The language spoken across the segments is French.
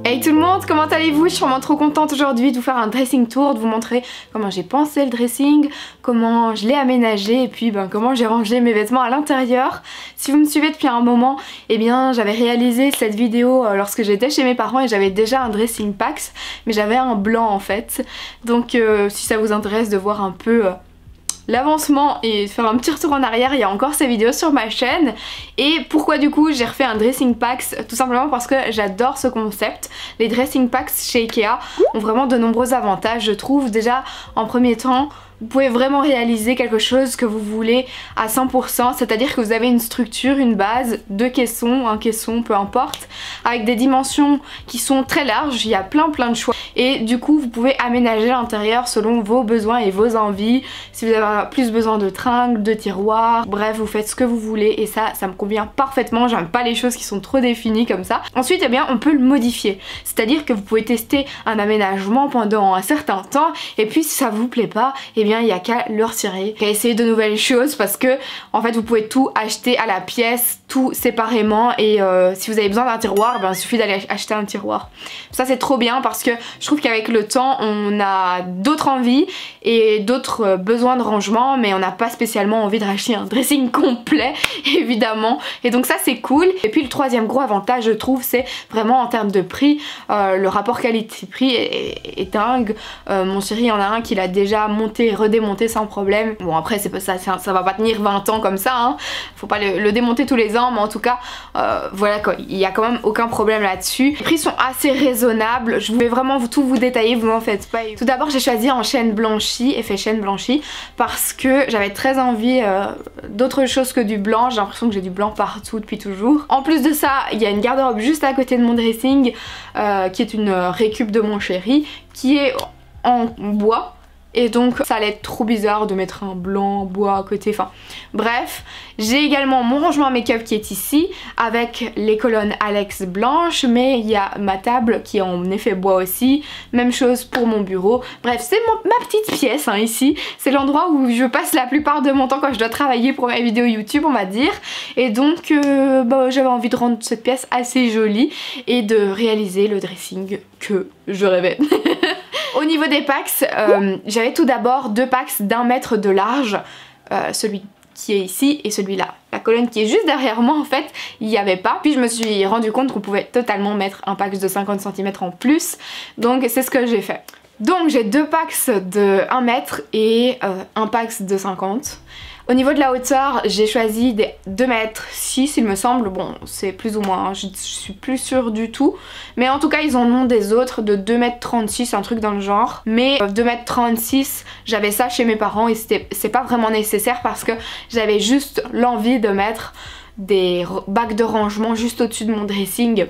Hey tout le monde, comment allez-vous? Je suis vraiment trop contente aujourd'hui de vous faire un dressing tour, de vous montrer comment j'ai pensé le dressing, comment je l'ai aménagé et puis comment j'ai rangé mes vêtements à l'intérieur. Si vous me suivez depuis un moment, eh bien j'avais réalisé cette vidéo lorsque j'étais chez mes parents et j'avais déjà un dressing packs, mais j'avais un blanc en fait. Donc si ça vous intéresse de voir un peu l'avancement et faire un petit retour en arrière, il y a encore ces vidéos sur ma chaîne. Et pourquoi du coup j'ai refait un dressing packs? Tout simplement parce que j'adore ce concept. Les dressing packs chez Ikea ont vraiment de nombreux avantages, je trouve. Déjà en premier temps, vous pouvez vraiment réaliser quelque chose que vous voulez à 100%, c'est-à-dire que vous avez une structure, une base, deux caissons, un caisson, peu importe, avec des dimensions qui sont très larges, il y a plein de choix. Et du coup vous pouvez aménager l'intérieur selon vos besoins et vos envies. Si vous avez plus besoin de tringles, de tiroirs, bref vous faites ce que vous voulez et ça me convient parfaitement. J'aime pas les choses qui sont trop définies comme ça. Ensuite eh bien on peut le modifier, c'est-à-dire que vous pouvez tester un aménagement pendant un certain temps et puis si ça vous plaît pas, eh bien il n'y a qu'à le retirer, qu'à essayer de nouvelles choses parce que en fait vous pouvez tout acheter à la pièce, tout séparément et si vous avez besoin d'un tiroir, il suffit d'aller acheter un tiroir. Ça c'est trop bien parce que je trouve qu'avec le temps on a d'autres envies et d'autres besoins de rangement, mais on n'a pas spécialement envie de racheter un dressing complet évidemment, et donc ça c'est cool. Et puis le troisième gros avantage je trouve, c'est vraiment en termes de prix, le rapport qualité-prix est dingue. Mon chéri il y en a un qui l'a déjà monté et redémonté sans problème. Bon après c'est pas ça, ça va pas tenir 20 ans comme ça hein. Faut pas le démonter tous les ans, mais en tout cas voilà quoi, il y a quand même aucun problème là-dessus. Les prix sont assez raisonnables, je vais vraiment tout vous détailler, vous m'en faites pas. Tout d'abord j'ai choisi en chêne blanchi, effet chêne blanchi, parce que j'avais très envie d'autre chose que du blanc. J'ai l'impression que j'ai du blanc partout depuis toujours. En plus de ça il y a une garde-robe juste à côté de mon dressing qui est une récup de mon chéri qui est en bois. Et donc ça allait être trop bizarre de mettre un blanc bois à côté, enfin bref. J'ai également mon rangement make-up qui est ici avec les colonnes Alex blanches, mais il y a ma table qui est en effet bois aussi. Même chose pour mon bureau. Bref, c'est ma petite pièce hein, ici. C'est l'endroit où je passe la plupart de mon temps quand je dois travailler pour mes vidéos YouTube on va dire. Et donc j'avais envie de rendre cette pièce assez jolie et de réaliser le dressing que je rêvais. Au niveau des packs, j'avais tout d'abord deux packs d'1 mètre de large, celui qui est ici et celui-là. La colonne qui est juste derrière moi en fait, il n'y avait pas. Puis je me suis rendu compte qu'on pouvait totalement mettre un pack de 50 cm en plus, donc c'est ce que j'ai fait. Donc j'ai deux packs de 1 mètre et un pack de 50. Au niveau de la hauteur, j'ai choisi des 2,6 mètres il me semble, bon c'est plus ou moins, hein. Je suis plus sûre du tout. Mais en tout cas ils en ont des autres de 2,36 m, un truc dans le genre. Mais 2,36 m, j'avais ça chez mes parents et c'est pas vraiment nécessaire parce que j'avais juste l'envie de mettre des bacs de rangement juste au-dessus de mon dressing.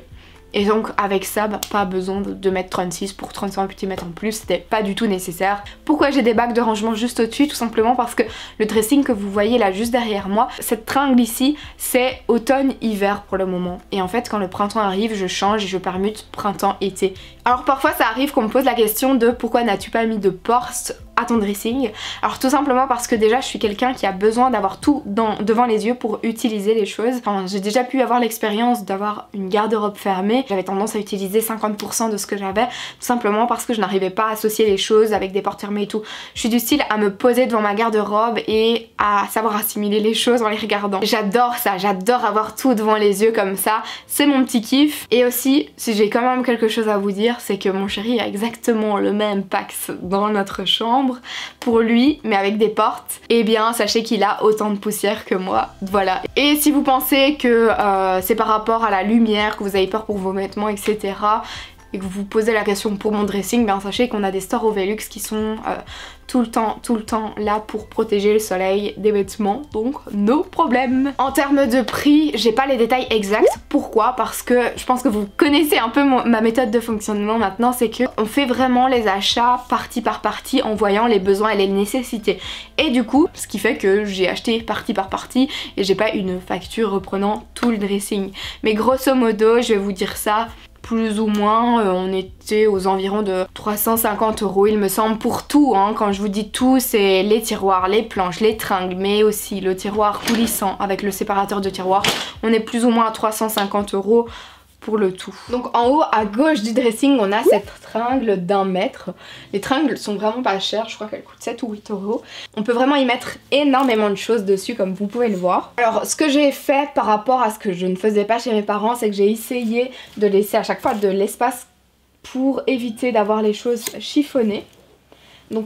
Et donc avec ça, pas besoin de 2,36 m pour 35 cm en plus, c'était pas du tout nécessaire. Pourquoi j'ai des bacs de rangement juste au-dessus? Tout simplement parce que le dressing que vous voyez là juste derrière moi, cette tringle ici, c'est automne-hiver pour le moment. Et en fait quand le printemps arrive, je change et je permute printemps-été. Alors parfois ça arrive qu'on me pose la question de pourquoi n'as-tu pas mis de porte à ton dressing? Alors tout simplement parce que déjà je suis quelqu'un qui a besoin d'avoir tout devant les yeux pour utiliser les choses. Enfin, j'ai déjà pu avoir l'expérience d'avoir une garde-robe fermée. J'avais tendance à utiliser 50% de ce que j'avais, tout simplement parce que je n'arrivais pas à associer les choses avec des portes fermées et tout. Je suis du style à me poser devant ma garde-robe et à savoir assimiler les choses en les regardant. J'adore ça, j'adore avoir tout devant les yeux comme ça, c'est mon petit kiff. Et aussi, si j'ai quand même quelque chose à vous dire, c'est que mon chéri a exactement le même packs dans notre chambre pour lui, mais avec des portes. Et bien sachez qu'il a autant de poussière que moi, voilà. Et si vous pensez que c'est par rapport à la lumière, que vous avez peur pour vos vêtements etc, et que vous vous posez la question pour mon dressing, bien sachez qu'on a des stores Velux qui sont tout le temps là pour protéger le soleil des vêtements, donc no problème. En termes de prix, j'ai pas les détails exacts. Pourquoi? Parce que je pense que vous connaissez un peu ma méthode de fonctionnement maintenant, c'est que on fait vraiment les achats partie par partie en voyant les besoins et les nécessités. Et du coup, ce qui fait que j'ai acheté partie par partie et j'ai pas une facture reprenant tout le dressing. Mais grosso modo, je vais vous dire ça, plus ou moins, on était aux environs de 350 € il me semble pour tout, hein. Quand je vous dis tout, c'est les tiroirs, les planches, les tringles, mais aussi le tiroir coulissant avec le séparateur de tiroirs. On est plus ou moins à 350 € pour le tout. Donc en haut à gauche du dressing on a cette tringle d'1 mètre. Les tringles sont vraiment pas chères, je crois qu'elles coûtent 7 ou 8 €. On peut vraiment y mettre énormément de choses dessus comme vous pouvez le voir. Alors ce que j'ai fait par rapport à ce que je ne faisais pas chez mes parents, c'est que j'ai essayé de laisser à chaque fois de l'espace pour éviter d'avoir les choses chiffonnées. Donc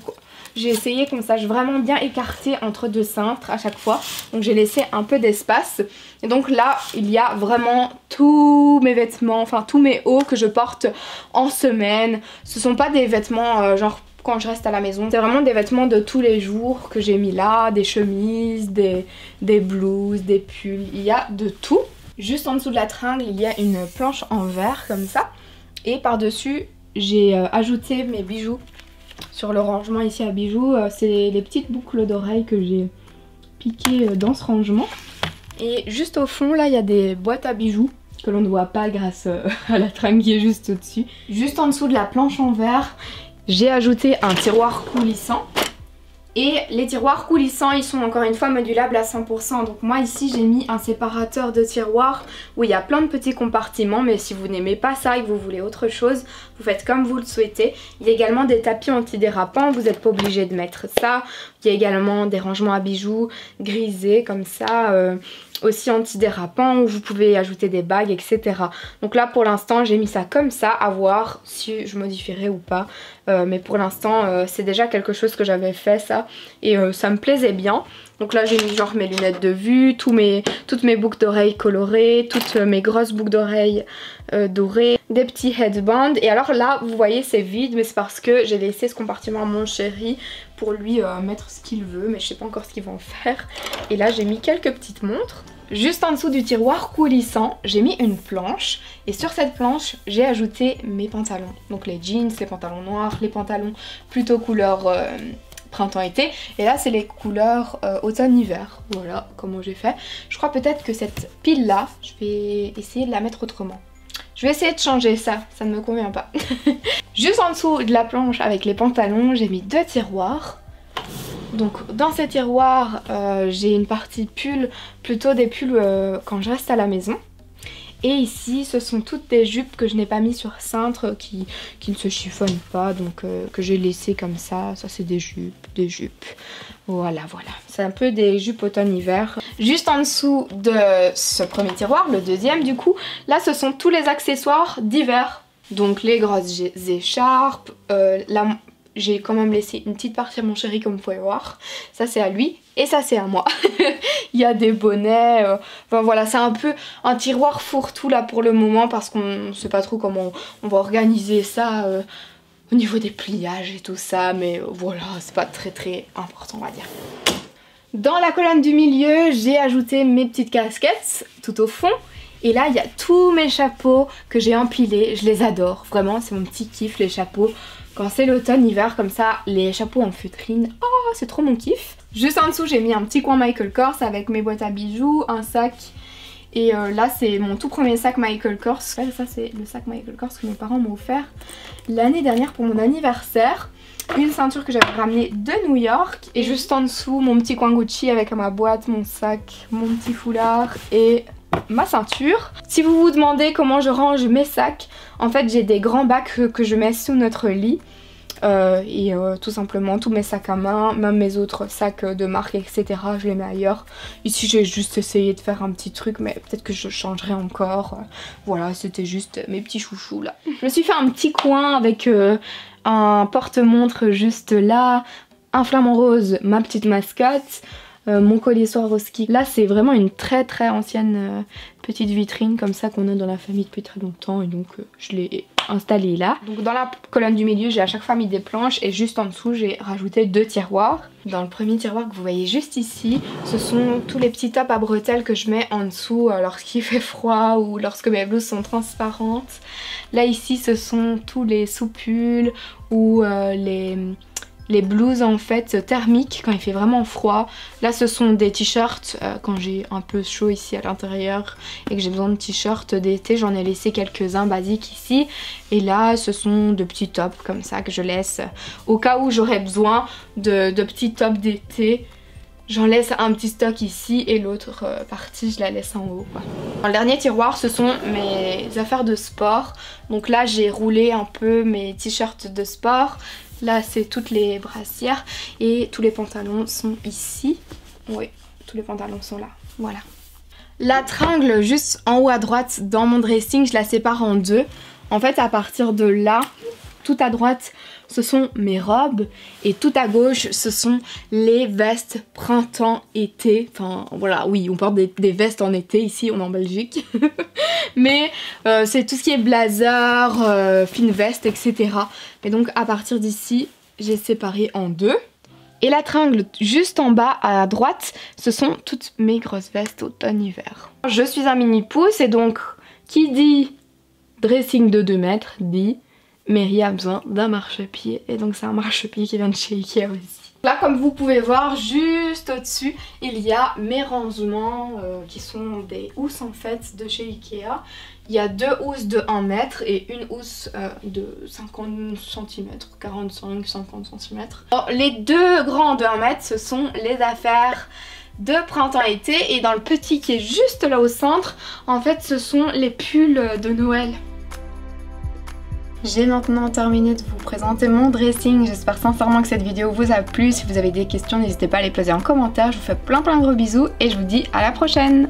j'ai essayé qu'on sache vraiment bien écarter entre deux cintres à chaque fois. Donc j'ai laissé un peu d'espace. Et donc là, il y a vraiment tous mes vêtements, enfin tous mes hauts que je porte en semaine. Ce sont pas des vêtements genre quand je reste à la maison. C'est vraiment des vêtements de tous les jours que j'ai mis là. Des chemises, des blouses, des pulls. Il y a de tout. Juste en dessous de la tringle, il y a une planche en verre comme ça. Et par-dessus, j'ai ajouté mes bijoux. Sur le rangement ici à bijoux, c'est les petites boucles d'oreilles que j'ai piquées dans ce rangement. Et juste au fond là il y a des boîtes à bijoux que l'on ne voit pas grâce à la tringle qui est juste au-dessus. Juste en dessous de la planche en verre, j'ai ajouté un tiroir coulissant. Et les tiroirs coulissants ils sont encore une fois modulables à 100%. Donc moi ici j'ai mis un séparateur de tiroirs où il y a plein de petits compartiments. Mais si vous n'aimez pas ça et que vous voulez autre chose, vous faites comme vous le souhaitez. Il y a également des tapis antidérapants, vous n'êtes pas obligé de mettre ça. Il y a également des rangements à bijoux grisés comme ça, aussi antidérapants où vous pouvez ajouter des bagues, etc. Donc là pour l'instant j'ai mis ça comme ça, à voir si je modifierai ou pas. Mais pour l'instant c'est déjà quelque chose que j'avais fait ça et ça me plaisait bien. Donc là j'ai mis genre mes lunettes de vue, toutes mes boucles d'oreilles colorées, toutes mes grosses boucles d'oreilles dorées, des petits headbands. Et alors là vous voyez c'est vide, mais c'est parce que j'ai laissé ce compartiment à mon chéri pour lui mettre ce qu'il veut, mais je sais pas encore ce qu'il va en faire. Et là j'ai mis quelques petites montres. Juste en dessous du tiroir coulissant, j'ai mis une planche et sur cette planche j'ai ajouté mes pantalons. Donc les jeans, les pantalons noirs, les pantalons plutôt couleur printemps-été. Et là c'est les couleurs automne-hiver. Voilà comment j'ai fait. Je crois peut-être que cette pile là, je vais essayer de la mettre autrement. Je vais essayer de changer ça, ça ne me convient pas. Juste en dessous de la planche avec les pantalons, j'ai mis 2 tiroirs. Donc dans ces tiroirs, j'ai une partie pull, plutôt des pulls quand je reste à la maison. Et ici, ce sont toutes des jupes que je n'ai pas mis sur cintre, qui ne se chiffonnent pas, donc que j'ai laissé comme ça. Ça c'est des jupes. Voilà, voilà. C'est un peu des jupes automne-hiver. Juste en dessous de ce premier tiroir, le deuxième du coup, là ce sont tous les accessoires d'hiver. Donc les grosses écharpes, là j'ai quand même laissé une petite partie à mon chéri comme vous pouvez voir. Ça c'est à lui et ça c'est à moi. Il y a des bonnets, enfin voilà, c'est un peu un tiroir fourre-tout là pour le moment parce qu'on ne sait pas trop comment on va organiser ça au niveau des pliages et tout ça. Mais voilà, c'est pas très important on va dire. Dans la colonne du milieu, j'ai ajouté mes petites casquettes tout au fond. Et là, il y a tous mes chapeaux que j'ai empilés. Je les adore. Vraiment, c'est mon petit kiff, les chapeaux. Quand c'est l'automne, hiver, comme ça, les chapeaux en feutrine. Oh, c'est trop mon kiff. Juste en dessous, j'ai mis un petit coin Michael Kors avec mes boîtes à bijoux, un sac. Et là, c'est mon tout premier sac Michael Kors. Ça, c'est le sac Michael Kors que mes parents m'ont offert l'année dernière pour mon anniversaire. Une ceinture que j'avais ramenée de New York. Et juste en dessous, mon petit coin Gucci avec ma boîte, mon sac, mon petit foulard et ma ceinture. Si vous vous demandez comment je range mes sacs, en fait j'ai des grands bacs que je mets sous notre lit. Tout simplement tous mes sacs à main, même mes autres sacs de marque etc, je les mets ailleurs. Ici j'ai juste essayé de faire un petit truc, mais peut-être que je changerai encore. Voilà, c'était juste mes petits chouchous là. Je me suis fait un petit coin avec un porte-montre juste là, un flamant rose, ma petite mascotte, mon collier Swarovski. Là c'est vraiment une très ancienne petite vitrine comme ça qu'on a dans la famille depuis très longtemps et donc je l'ai installée là. Donc dans la colonne du milieu j'ai à chaque fois mis des planches et juste en dessous j'ai rajouté 2 tiroirs. Dans le premier tiroir que vous voyez juste ici, ce sont tous les petits tops à bretelles que je mets en dessous lorsqu'il fait froid ou lorsque mes blouses sont transparentes. Là ici ce sont tous les soupules ou les blouses en fait thermiques quand il fait vraiment froid. Là ce sont des t-shirts quand j'ai un peu chaud ici à l'intérieur et que j'ai besoin de t-shirts d'été, j'en ai laissé quelques-uns basiques ici. Et là ce sont de petits tops comme ça que je laisse au cas où j'aurais besoin de petits tops d'été. J'en laisse un petit stock ici et l'autre partie je la laisse en haut quoi. Dans le dernier tiroir ce sont mes affaires de sport. Donc là j'ai roulé un peu mes t-shirts de sport. Là c'est toutes les brassières et tous les pantalons sont ici. Oui, tous les pantalons sont là, voilà. La tringle juste en haut à droite dans mon dressing, je la sépare en deux. En fait à partir de là, tout à droite ce sont mes robes et tout à gauche ce sont les vestes printemps-été. Enfin voilà, oui on porte des vestes en été ici, on est en Belgique. Mais c'est tout ce qui est blazer, fine veste, etc. Et donc à partir d'ici j'ai séparé en deux. Et la tringle juste en bas à droite ce sont toutes mes grosses vestes automne-hiver. Je suis un mini pouce et donc qui dit dressing de 2 mètres dit Mary a besoin d'un marchepied et donc c'est un marchepied qui vient de chez Ikea aussi. Là comme vous pouvez voir juste au dessus il y a mes rangements qui sont des housses en fait de chez Ikea. Il y a 2 housses de 1 mètre et une housse de 50 cm, 45-50 cm. Alors, les 2 grands de 1 mètre ce sont les affaires de printemps-été et dans le petit qui est juste là au centre en fait ce sont les pulls de Noël. J'ai maintenant terminé de vous présenter mon dressing, j'espère sincèrement que cette vidéo vous a plu. Si vous avez des questions n'hésitez pas à les poser en commentaire, je vous fais plein de gros bisous et je vous dis à la prochaine.